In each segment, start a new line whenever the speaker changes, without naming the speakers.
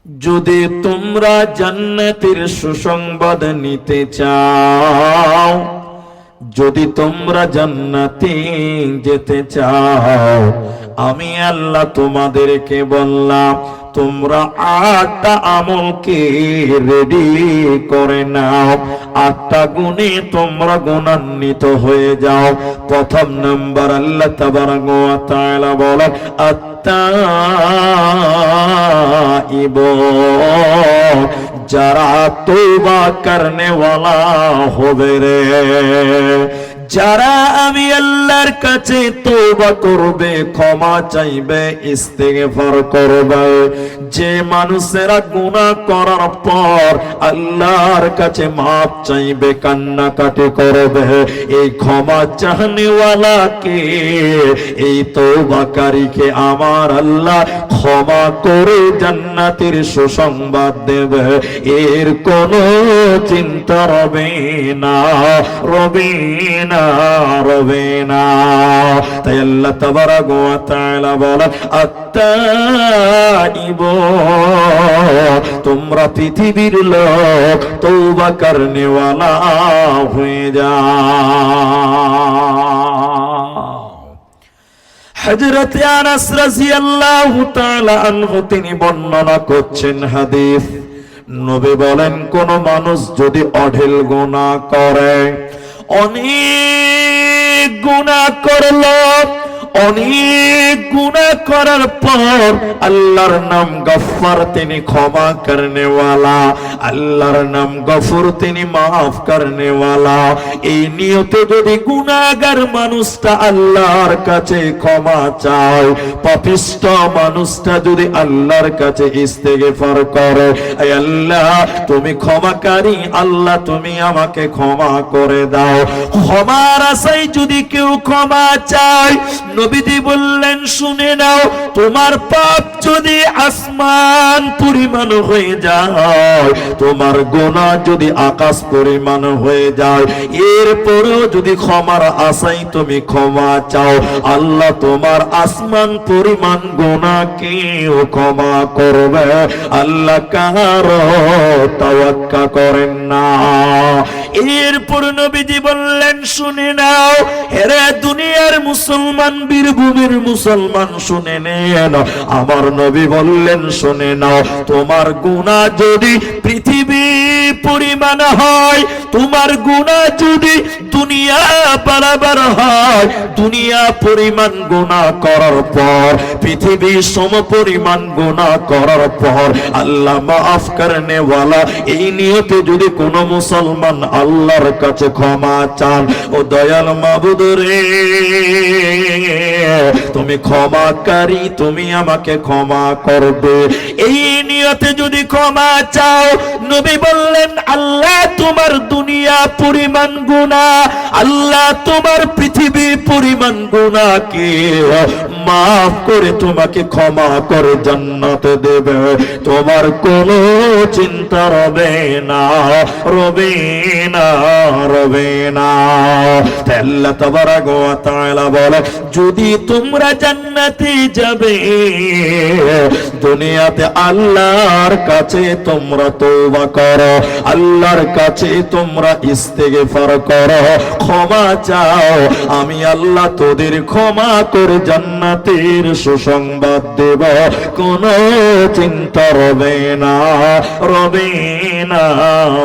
যদি তোমরা জান্নাতের সুসংবাদ নিতে চাও, যদি তোমরা জান্নাতে যেতে চাও, আমি আল্লাহ তোমাদেরকে বললাম তোমরা 8টা আমলকে রেডি করে নাও, 8টা গুণে তোমরা গুণান্বিত হয়ে যাও। প্রথম নাম্বার, আল্লাহ তাবারক ওয়া তাআলা বলেন আত-তাইব, যারা তওবা করনে ওয়ালা হবে রে, যারা আমি আল্লাহর কাছে তওবা করবে, ক্ষমা চাইবে, ইস্তেগফার করবে। যে মানুষেরা গুনাহ করার পর আল্লাহর কাছে মাফ চাইবে, কান্নাকাটি করবে, এই ক্ষমা চাহনেওয়ালাকে, এই তওবাকারীকে আমার আল্লাহ ক্ষমা করে জান্নাতের সুসংবাদ দেবে। এর কোনো চিন্তা রবে না, রবে না, রবে না। তাই আল্লাহ তাবারক ওয়া তাআলা বলেন আত-তাইব, তোমরা পৃথিবীর লোক তওবা করনেওয়ালা হয়ে যাও। হযরত আনাস রাদিয়াল্লাহু তাআলা আনহু তিনি বর্ণনা করছেন হাদিস, নবী বলেন কোন মানুষ যদি অঢেল গুনাহ করে, অনেক গুনাহ করলো, অনেক গুনাহ করার পর আল্লাহর নাম গফফার, তিনি ক্ষমা করনেওয়ালা, আল্লাহর নাম গফুর, তিনি মাফ করনেওয়ালা। এই নিয়তে যদি গুনাহগার মানুষটা আল্লাহর কাছে ক্ষমা চায়, পাপিষ্ঠ মানুষটা যদি আল্লাহর কাছে ইস্তেগফার করে, আয় আল্লাহ তুমি ক্ষমাকারী, আল্লাহ তুমি আমাকে ক্ষমা করে দাও। ক্ষমার আশায় যদি কেউ ক্ষমা চায়, নবীজি বললেন শুনে নাও, তোমার পাপ যদি আসমান পরিমাণ হয়ে যায়, তোমার গুনাহ যদি আকাশ পরিমাণ হয়ে যায়, এরপরেও যদি ক্ষমার আশায় তুমি ক্ষমা চাও, আল্লাহ তোমার আসমান পরিমাণ গুনাহকেও ক্ষমা করবে। আল্লাহ কারো তাওয়াক্কা করেন না। এরপর নবীজি বললেন শুনে নাও, হেরে দুনিয়ার মুসলমান, বীরভূমির মুসলমান শুনে নেন, আমার নবী বললেন শুনে নাও, তোমার গুনাহ যদি পৃথিবী পরিমাণ হয়, তোমার গুনাহ যদি দুনিয়া বরাবর হয়, দুনিয়া পরিমাণ গুনাহ করার পর, পৃথিবী সম পরিমাণ গুনাহ করার পর আল্লাহ মাফ করনে ওয়ালা, এই নিয়তে যদি কোন মুসলমান আল্লাহর কাছে ক্ষমা চান, ও দয়াল মাবুদ রে, তুমি ক্ষমাকারী, তুমি আমাকে ক্ষমা করবে, এই নিয়তে যদি ক্ষমা চাও, নবী বললেন আল্লাহ তোমার দুনিয়া পরিমাণ গুনাহ, আল্লাহ তোমার পৃথিবী পরিমাণ গুনাহকে মাফ করে তোমাকে ক্ষমা করে জান্নাতে দেবে। তোমার কোনো চিন্তা রবে না, রবে না, রবে না। আল্লাহ তাবারক ওয়া তাআলা বলে যদি তোমরা জান্নাতে যাবে, দুনিয়াতে আল্লাহর কাছে তোমরা তওবা করো, আল্লাহর কাছে তোমরা ইস্তেগফার করো, ক্ষমা চাও, আমি আল্লাহ তোদের ক্ষমা করে জান্নাতের সুসংবাদ দেব। কোনো চিন্তা রবে না, রবে না,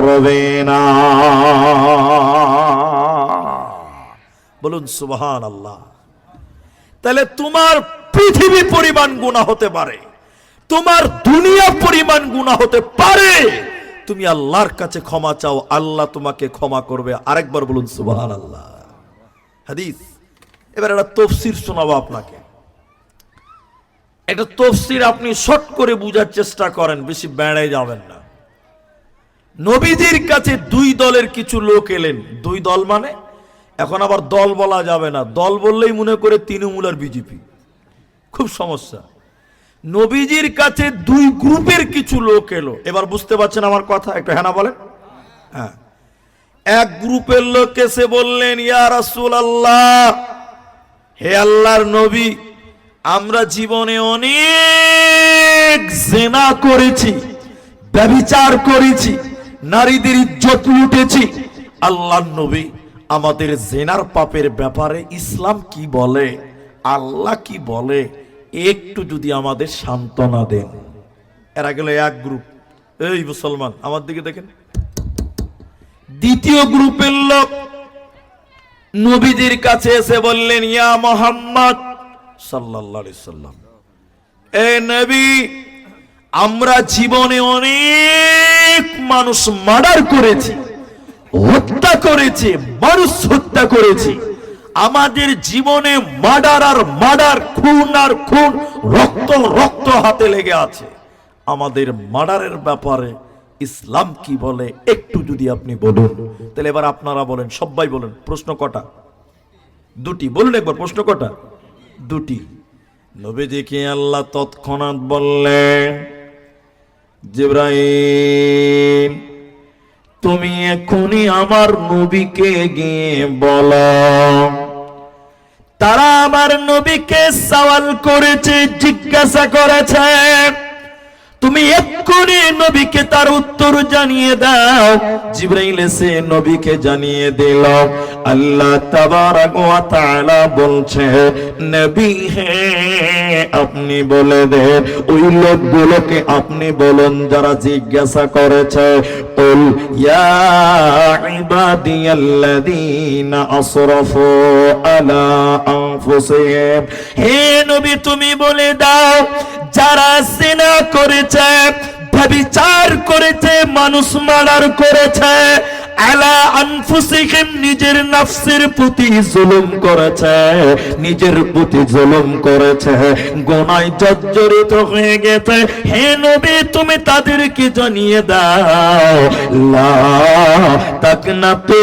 রবে না। বলুন সুবহানাল্লাহ। তাহলে তোমার পৃথিবী পরিমাণ গুনাহ হতে পারে, তোমার দুনিয়া পরিমাণ গুনাহ হতে পারে, তুমি আল্লাহর কাছে ক্ষমা চাও, আল্লাহ তোমাকে ক্ষমা করবে। আরেকবার বলুন সুবহানাল্লাহ। হাদিস। এবার একটা তাফসীর শোনাবো আপনাকে। এটা তাফসীর আপনি শর্ট করে বোঝার চেষ্টা করেন, বেশি বেড়ে যাবেন না। নবীজির কাছে দুই দলের কিছু লোক এলেন। দুই দল মানে এখন আবার দল বলা যাবে না, দল বললেই মনে করে তৃণমূল আর বিজেপি, খুব সমস্যা। নবীজির কাছে দুই গ্রুপের কিছু লোক এলো। এবার বুঝতে পারছেন আমার কথা? একটু হ্যাঁ না বলেন। হ্যাঁ, এক গ্রুপের লোক এসে বললেন ইয়া রাসূলুল্লাহ, হে আল্লাহর নবী, আমরা জীবনে অনেক জিনা করেছি, ব্যভিচার করেছি, নারীদের ইজ্জত লুটেছি। আল্লাহর নবী আমাদের জেনার পাপের ব্যাপারে ইসলাম কি বলে, আল্লাহ কি বলে, একটু যদি আমাদের সান্ত্বনা দেন। এরা গেল এক গ্রুপ। এই মুসলমান আমার দিকে দেখেন, দ্বিতীয় গ্রুপের লোক নবীজির কাছে এসে বললেন, ইয়া মুহাম্মদ সাল্লাল্লাহু আলাইহি সাল্লাম, এ নবী, আমরা জীবনে অনেক মানুষ মার্ডার করেছি, হত্যা করেছি, মানুষ হত্যা করেছি। আমাদের জীবনে মার্ডার আর মার্ডার, খুন আর খুন, রক্ত রক্ত হাতে লেগে আছে। আমাদের মার্ডারের ব্যাপারে ইসলাম কি বলে একটু যদি আপনি বলুন। তাহলে এবার আপনারা বলেন, সবাই বলেন, প্রশ্ন কটা? দুটি। বলুন একবার, প্রশ্ন কটা? দুটি। নবীজিকে আল্লাহ তৎক্ষণাৎ বললেন, জিবরাইল, তুমি এখনই আমার নবীকে গিয়ে বলো। তারা আমার নবীকে সওয়াল করেছে, জিজ্ঞাসা করেছে, তুমি এক্ষুনি নবীকে তার উত্তর জানিয়ে দাও। জিবরাইল এসে নবীকে জানিয়ে দিল, আল্লাহ তাবারাক ওয়া তাআলা বলছে, নবী হে, আপনি বলে দেন ওই লোকগুলোকে আপনি বলুন যারা জিজ্ঞাসা করেছে, কুল ইয়া ইবাদিয়াল্লাযীনা আসরাফু আলা আনফুসিহিম, হে নবী তুমি বলে দাও যারা জিনা করেছে, ব্যভিচার করেছে, মানুষ মার্ডার করেছে, আলা আনফুসিহিম, নিজের নফসের প্রতি জুলুম করেছে, নিজের প্রতি জুলুম করেছে, গুনাহে জর্জরিত হয়ে গেছে, হে নবী তুমি তাদেরকে জানিয়ে দাও, লা তাকনাতু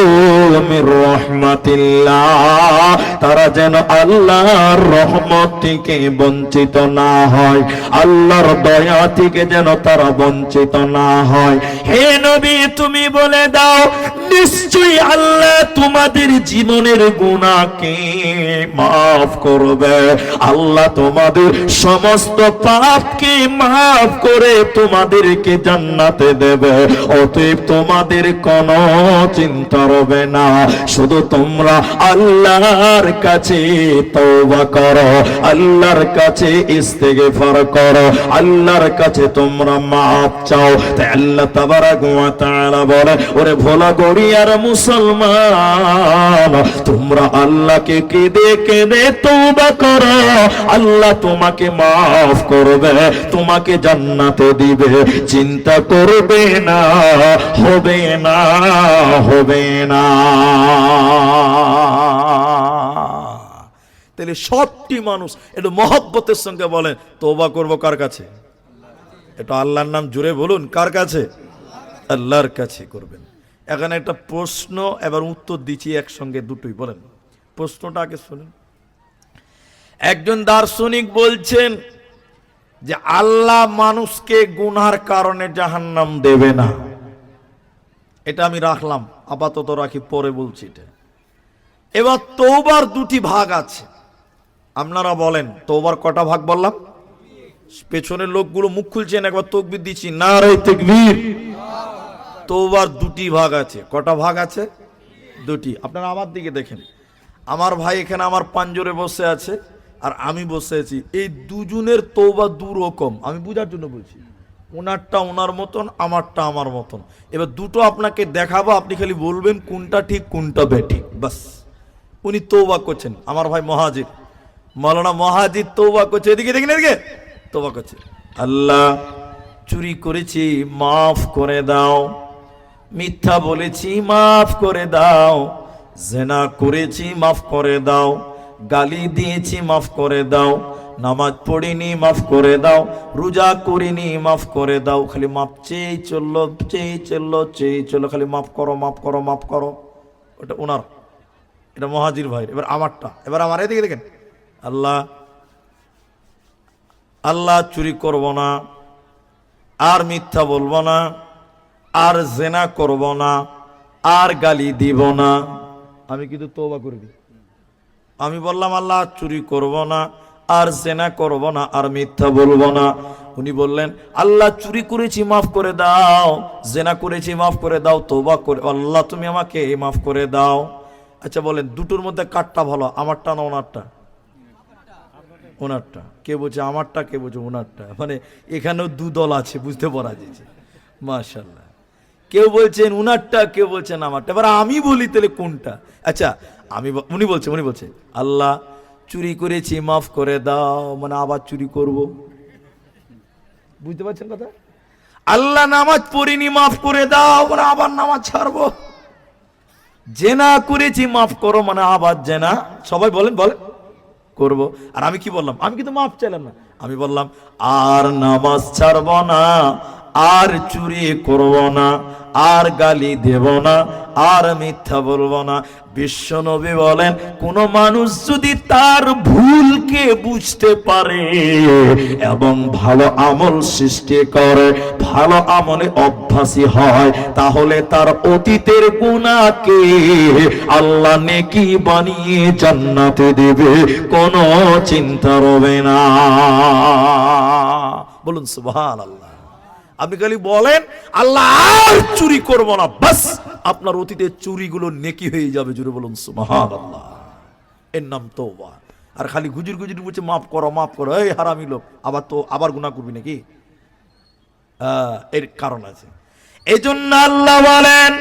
মির রাহমাতিল্লাহ, তারা যেন আল্লাহর রহমত থেকে বঞ্চিত না হয়, আল্লাহর দয়া থেকে যেন তারা বঞ্চিত না হয়। হে নবী তুমি বলে দাও, নিশ্চয়ই আল্লাহ তোমাদের জীবনের গুনাহকে মাফ করবে, আল্লাহ তোমাদের সমস্ত পাপকে মাফ করে তোমাদেরকে জান্নাতে দেবে। অতএব তোমাদের কোনো চিন্তা রবে না, শুধু তোমরা আল্লাহর কাছে তওবা করো, আল্লাহর কাছে ইস্তেগফার করো, আল্লাহর কাছে তোমরা মাফ চাও। তাই আল্লাহ তাবারাক ওয়া তাআলা বলে, ওরে ভোলা গড়িয়ার মুসলমান, তোমরা আল্লাহকে কেঁদে কেঁদে তওবা করো, আল্লাহ তোমাকে মাফ করবে, তোমাকে জান্নাতে দিবে, চিন্তা করবে না, হবে না, হবে না। তাহলে সবটি মানুষ একটু মহব্বতের সঙ্গে বলেন, তওবা করব কার কাছে? এটা আল্লাহর নাম জুড়ে বলুন, কার কাছে? আল্লাহর কাছে করবেন। এখানে একটা প্রশ্ন, এবার উত্তর দিচ্ছি একসঙ্গে দুটোই। বলেন, প্রশ্নটা আগে শুনুন। একজন দার্শনিক বলছেন যে আল্লাহ মানুষকে গুনার কারণে জাহান্নাম দেবে না। এটা আমি রাখলাম, আপাতত রাখি, পরে বলছি এটা। এবার তওবার দুটি ভাগ আছে। আপনারা বলেন তওবার কটা ভাগ বললাম? পেছনের লোকগুলো মুখ খুলছেন, একবার তাকবীর দিচ্ছি, নারে তাকবীর। তওবার দুটি ভাগ আছে। কটা ভাগ আছে? দুটি। আপনারা আমার দিকে দেখেন, আমার ভাই এখানে আমার পাঞ্জরে বসে আছে আর আমি বসে আছি, এই দুজনের তওবা দু রকম। আমি বুঝার জন্য বলছি, ওনারটা ওনার মতন, আমারটা আমার মতন। এবার দুটো আপনাকে দেখাবো, আপনি খালি বলবেন কোনটা ঠিক কোনটা বেঠিক, বাস। উনি তওবা করছেন, আমার ভাই মহাজির, মাওলানা মহাজির তওবা করছে, এদিকে দেখেন, এদিকে তওবা করছে, আল্লাহ চুরি করেছি মাফ করে দাও, মিথ্যা বলেছি মাফ করে দাও, জিনা করেছি মাফ করে দাও, গালি দিয়েছি মাফ করে দাও, নামাজ পড়িনি মাফ করে দাও, রোজা করিনি মাফ করে দাও। খালি মাফ চেয়ে চললো, চেয়ে চললো, চেয়ে চললো, খালি মাফ করো, মাফ করো, মাফ করো। ওটা ওনার, এটা মহাজির ভাই। এবার আমারটা, এবার আমার এদিকে দেখেন, আল্লাহ আল্লাহ চুরি করব না, আর মিথ্যা বলবো না, আর জেনা করব না, আর গালি দিব না। আমি কিন্তু তওবা করে দিই। আমি বললাম আল্লাহ চুরি করব না, আর জেনা করব না, আর মিথ্যা বলবো না। উনি বললেন, আল্লাহ চুরি করেছি মাফ করে দাও, জেনা করেছি মাফ করে দাও, তওবা করে আল্লাহ তুমি আমাকে মাফ করে দাও। আচ্ছা বলেন, দুটোর মধ্যে কারটা ভালো, আমারটা না ওনারটা? ওনারটা। কে বলছে আমারটা, কে বলছে ওনারটা? মানে এখানেও দু দল আছে, বুঝতে পারা যাচ্ছে। মাশাআল্লাহ। কেউ বলছেন উনারটা, কেউ বলছেন আমারটা। এবার আমি বলি তাহলে কোনটা? আচ্ছা উনি বলছে আল্লাহ চুরি করেছি মাফ করে দাও, মানে আবার চুরি করব। বুঝতে পারছেন কথা? আল্লাহ নামাজ পড়িনি মাফ করে দাও, মানে আবার নামাজ ছাড়বো। জেনা করেছি মাফ করো, মানে আবার জেনা। সবাই বলেন করব। আর আমি কি বললাম? আমি কিন্তু মাফ চাইলাম না, আমি বললাম আর নামাজ ছাড়ব না, আর চুরি করব না, আর গালি দেব না, আর মিথ্যা বলবো না। বিশ্বনবী বলেন, কোন মানুষ যদি তার ভুলকে বুঝতে পারে এবং ভালো আমল সৃষ্টি করে, ভালো আমলে অভ্যাসী হয়, তাহলে তার অতীতের গুনাহকে আল্লাহ নেকি বানিয়ে জান্নাতে দেবে, কোনো চিন্তা রবে না। বলুন সুবহানাল্লাহ। আপনি খালি বলেন আল্লাহ আর চুরি করব না, বাস আপনার অতীতের চুরিগুলো নেকি হয়ে যাবে। জুড়ে বলুন সুবহানাল্লাহ। এর নাম তওবা। আর খালি গুজুর বলছে মাফ করো মাফ করো, এই হারামি লোক, আবার গুনাহ করবি নাকি? এর কারণ আছে। এজন্য আল্লাহ বলেন,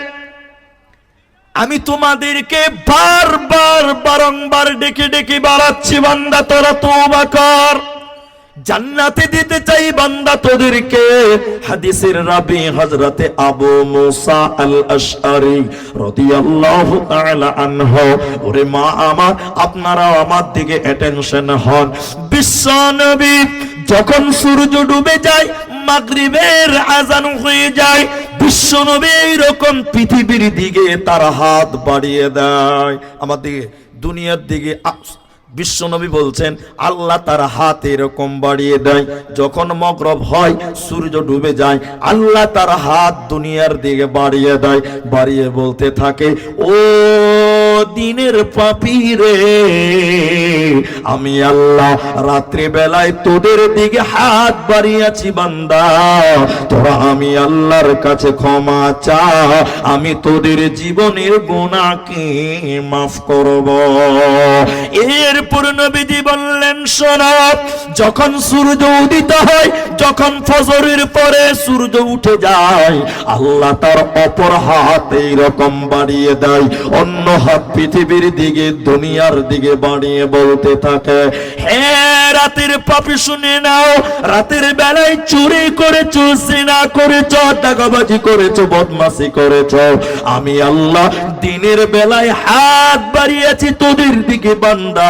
আমি তোমাদেরকে বারংবার ডেকে ডেকে বাড়াচ্ছি, বান্দা তোরা তওবা কর, জান্নাতে দিতে চাই বান্দা তোদেরকে। হাদিসের রাবি হযরতে আবু মুসা আল আশআরী রাদিয়াল্লাহু তাআলা আনহু, ওরে মা আমার, আপনারা আমার দিকে অ্যাটেনশন হন। বিশ্বনবী যখন সূর্য ডুবে যায়, মাগরিবের আযান হয়ে যায়, বিশ্বনবী এইরকম পৃথিবীর দিকে তার হাত বাড়িয়ে দেয়, আমার দিকে, দুনিয়ার দিকে। বিশ্বনবী বলছেন আল্লাহ তার হাত এরকম বাড়িয়ে দেয়, যখন মাগরিব হয়, সূর্য ডুবে যায়, আল্লাহ তার হাত দুনিয়ার দিকে বাড়িয়ে দেয়, বাড়িয়ে বলতে থাকে, ও দিনের পাপী রে, আমি আল্লাহ রাত্রি বেলায় তোদের দিকে হাত বাড়িয়েছি বান্দা, তোরা আমি আল্লাহর কাছে ক্ষমা চা, আমি তোদের জীবনের গুনাহকে মাফ করব। এরপর নবীজি বললেন, শোনো, যখন সূর্য উদিত হয়, যখন ফজরের পরে সূর্য উঠে যায়, আল্লাহ তার অপর হাত এইরকম বাড়িয়ে দেয়, অন্য হাত পৃথিবীর দিকে, দুনিয়ার দিকে বাড়িয়ে বলতে থাকে, হে রাতের পাপী শুনে নাও, রাতের বেলায় চুরি করেছো, জিনা করেছো, টাকাবাজি করেছো, বদমাশি করেছো, আমি আল্লাহ দিনের বেলায় হাত বাড়িয়েছি তোদের দিকে বান্দা,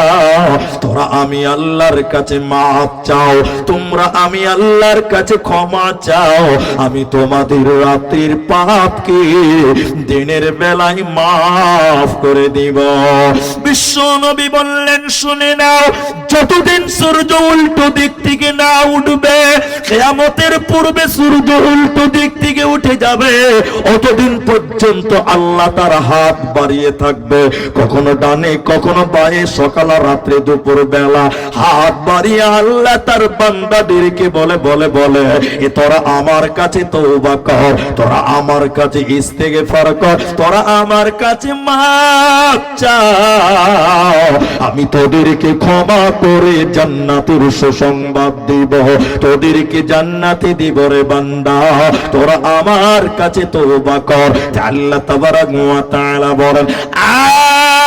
তোরা আমি আল্লাহর কাছে মাফ চাও, তোমরা আমি আল্লাহর কাছে ক্ষমা চাও, আমি তোমাদের রাতের পাপকে দিনের বেলায় মাফ করে দিব। বিশ্ব নবী বললেন, শুনে নাও, যতদিন সূর্য উল্টো দিক থেকে না উঠবে, কিয়ামতের পূর্বে সূর্য উল্টো দিক থেকে উঠে যাবে, অতদিন পর্যন্ত আল্লাহ তার হাত বাড়িয়ে থাকবে, কখনো ডানে কখনো বায়ে, সকাল রাত্রে দুপুর বেলা, হাত বাড়িয়ে আল্লাহ তার বান্দাদেরকে বলে এ তোরা আমার কাছে তওবা কর, তোরা আমার কাছে ইস্তেগফার কর, তোরা আমার কাছে মাফ চাও, আমি তোদেরকে ক্ষমা করে জান্নাতের সুসংবাদ দিব, তোদেরকে জান্নাতে দিব রে বান্দা, তোরা আমার কাছে তওবা কর। আল্লাহ তাবারাক ওয়া তাআলা বলেন,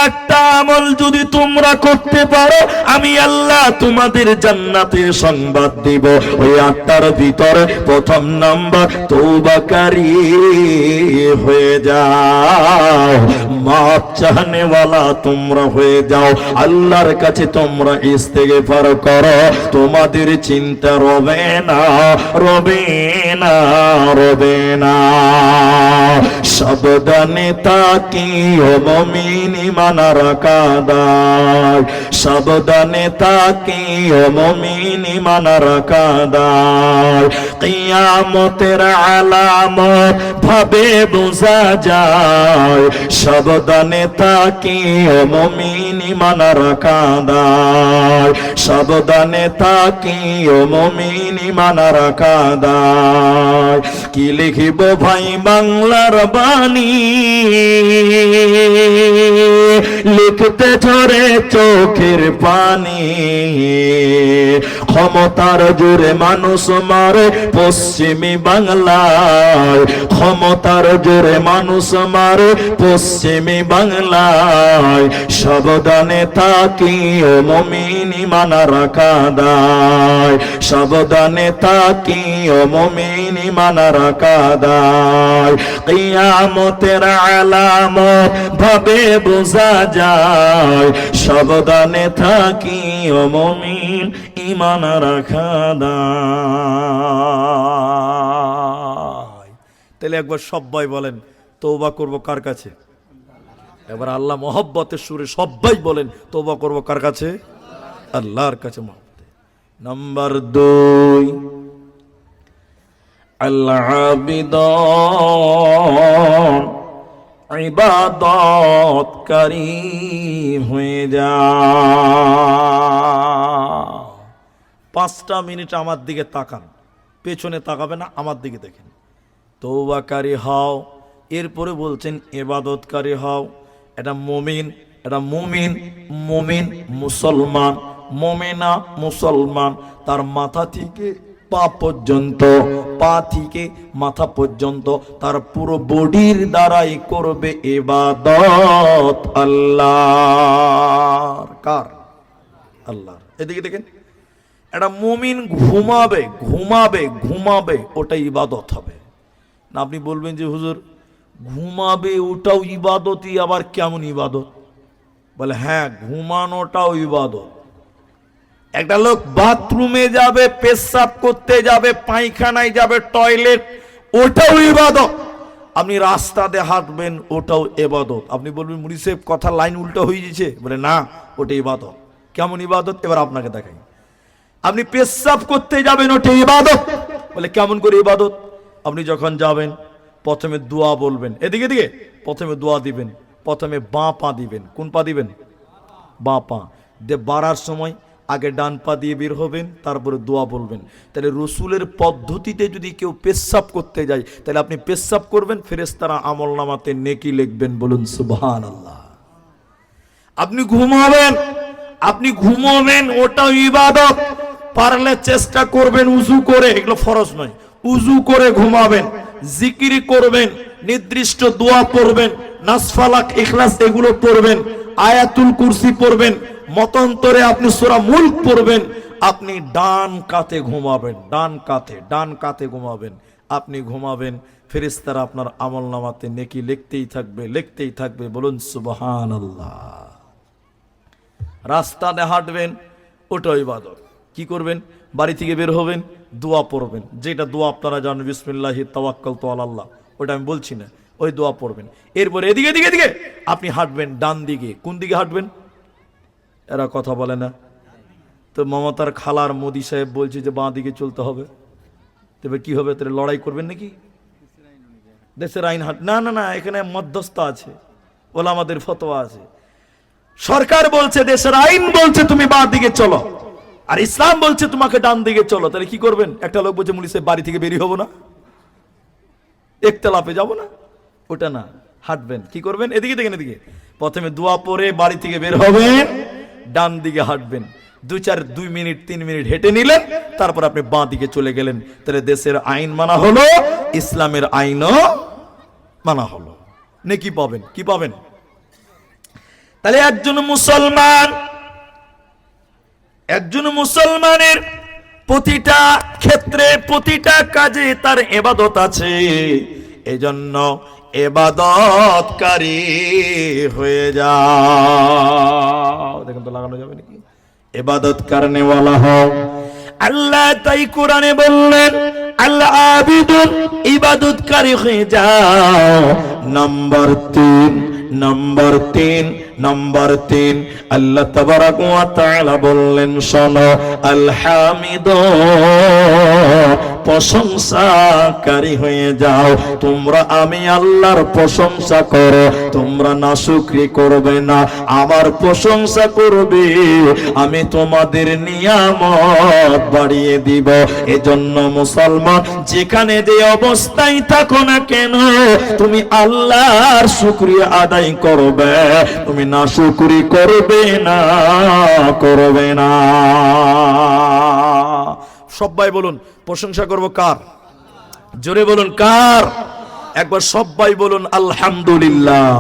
একটা আমল যদি তোমরা করতে পারো, আমি আল্লাহ তোমাদের জান্নাতের সংবাদ দিব। ওই আটটার ভিতরে প্রথম নাম্বার, তওবাকারী হয়ে যাও, মাফ চাহনেওয়ালা তোমরা হয়ে যাও, আল্লাহর কাছে তোমরা ইস্তেগফার করো, তোমাদের চিন্তা রবে না, রবে না, রবে না। সাবধানে তাকিও মুমিন ঈমানার কাদায়, সাবধানে তাকিও মুমিন ঈমানার কাদায়। কিয়ামতের আলামত ভাবে বোঝা যায়, সাবধানে তাকিও মুমিন ঈমানার কাদায়, সাবধানে তাকিও মুমিন ঈমানার কাদায়। কি লিখিব ভাই বাংলার বাণী, লিখতে ঝরে চোখের পানি। ক্ষমতার জোরে মানুষ মারে পশ্চিমী বাংলায়, ক্ষমতার জোরে মানুষ মারে পশ্চিমী বাংলায়। সাবধানে তাকিও মুমিন ঈমানার কাদায়, সাবধানে তাকিও মুমিন ঈমানার কাদায়। কিয়ামতের আলামত ভাবে বোঝা যায়, সাবধানে থাকিও মুমিন ঈমানার কাদায়। তাহলে একবার সবাই বলেন তওবা করব কার কাছে? এবার আল্লাহ মহব্বতের সুরে সবাই বলেন তওবা করব কার কাছে? আল্লাহর কাছে। নাম্বার 2, আল্লাহ আবিদন ইবাদতকারী হয়ে যাও। 5টা মিনিট আমার দিকে তাকান, পেছনে তাকাবে না, আমার দিকে দেখেন। তওবাকারী হও, এরপরে বলছেন ইবাদতকারী হও। এটা মুমিন, এটা মুমিন, মুমিন মুসলমান, মুমিনা মুসলমান, তার মাথা থেকে পা পর্যন্ত, পা থেকে মাথা পর্যন্ত তার পুরো বডির দ্বারাই করবে ইবাদত আল্লাহর। কার? আল্লাহর। এদিকে দেখেন, একটা মুমিন ঘুমাবে ঘুমাবে ঘুমাবে, ওটা ইবাদত হবে না। আপনি বলবেন যে হুজুর ঘুমাবে ওটাও ইবাদতই, আবার কেমন ইবাদত? বলে হ্যাঁ, ঘুমানোটাও ইবাদত। একটা লোক বাথরুমে যাবে, পেশাব করতে যাবে, পায়খানায় যাবে, টয়লেট, ওটাও ইবাদত। আপনি রাস্তাতে হাঁটবেন, ওটাও ইবাদত। আপনি বলবেন মুড়ি সাহেব কথা লাইন উল্টো হয়ে গেছে। বলে না, ওটা ইবাদত। কেমন ইবাদত? এবার আপনাকে দেখাই। আপনি পেশাব করতে যাবেন, ওটা ইবাদত। বলে কেমন করে ইবাদত? আপনি যখন যাবেন প্রথমে দোয়া বলবেন, এদিকে দিকে প্রথমে দোয়া দিবেন, প্রথমে বাঁ পা দিবেন। কোন পা দিবেন? বাঁ পা দিয়ে বাড়ার সময় আগে ডান পা দিয়ে বের হবেন, তারপরে দোয়া বলবেন। তাহলে রসুলের পদ্ধতিতে যদি কেউ পেশাব করতে যায়, তাহলে আপনি পেশাব করবেন, ফেরেশতারা আমলনামাতে নেকি লিখবেন। বলুন সুবহানাল্লাহ। আপনি ঘুমাবেন, আপনি ঘুমাবেন, ওটাও ইবাদত। পারলে চেষ্টা করবেন উজু করে, এগুলো ফরজ নয়, উজু করে ঘুমাবেন, জিকির করবেন, নির্দিষ্ট দোয়া পড়বেন, নাস ফালাক ইখলাস এগুলো পড়বেন, আয়াতুল কুরসি পড়বেন, মতান্তরে আপনি সূরা মুলক পড়বেন। আপনি ডান কাতে ঘুমাবেন, ডান কাতে, ডান কাতে ঘুমাবেন। আপনি ঘুমাবেন, ফেরেশতারা আপনার আমলনামাতে নেকি লিখতেই থাকবে, লিখতেই থাকবে। বলুন সুবহানাল্লাহ। রাস্তাতে হাঁটবেন, ওটা ইবাদত। কি করবেন? বাড়ি থেকে বের হবেন, দোয়া পড়বেন, যেটা দোয়া আপনারা জানেন, বিসমিল্লাহি তাওয়াক্কালতু আলাল্লাহ, ওটা আমি বলছি না, ওই দোয়া পড়বেন। এরপরে এদিকে এদিকে এদিকে আপনি হাঁটবেন ডান দিকে। কোন দিকে হাঁটবেন? এরা কথা বলে না তো। মমতার খালার মোদি সাহেব বলছে যে বাঁ দিকে চলতে হবে, তবে কি হবে? তাহলে লড়াই করবেন নাকি? দেশের আইন হাট না, না না, এখানে মধ্যস্থ আছে, ওলামাদের ফতোয়া আছে। সরকার বলছে, দেশের আইন বলছে তুমি বাঁ দিকে চলো, আর ইসলাম বলছে তোমাকে ডান দিকে চলো। তাহলে কি করবেন? একটা লোক বলছে মুলি সাহেব বাড়ি থেকে বেরিয়ে হবো না, একতলাপে যাব না, ওটা না, হাঁটবেন। কি করবেন? এদিকে দেখেন, এদিকে প্রথমে দোয়া পড়ে বাড়ি থেকে বের হবেন, ডান দিকে হাঁটবেন, 2 মিনিট 3 মিনিট হেঁটে নিলেন, তারপর আপনি বাঁ দিকে চলে গেলেন। তাহলে দেশের আইন মানা হলো, ইসলামের আইনও মানা হলো, নেকি পাবেন। কি পাবেন? তাহলে একজন মুসলমানের প্রতিটা ক্ষেত্রে, প্রতিটা কাজে তার ইবাদত আছে। এজন্য ইবাদতকারী হয়ে যাও। দেখুন তো লাগানো যাবে নাকি? ইবাদত করনে ওয়ালা হও। আল্লাহ তাই কোরআনে বললেন, আল্লাহ আবিদুন, ইবাদতকারী হয়ে যাও। নাম্বার 3, নাম্বার 3 আল্লাহ তাবারাক ওয়া তাআলা বললেন, শোনো, আল হামিদ, প্রশংসাকারী হয়ে যাও। তোমরা আমি আল্লাহর প্রশংসা করো, তোমরা নাশুকরি করবে না, আমার প্রশংসা করবে, আমি তোমাদের নিয়ামত বাড়িয়ে দিব। এজন্য মুসলমান, যেখানে যে অবস্থায় থাকো না কেন, তুমি আল্লাহর শুকরিয়া আদায় করবে, তুমি নাশুকরি করবে না। সবাই বলুন, প্রশংসা করব কার? জোরে বলুন কার? একবার সবাই বলুন আলহামদুলিল্লাহ।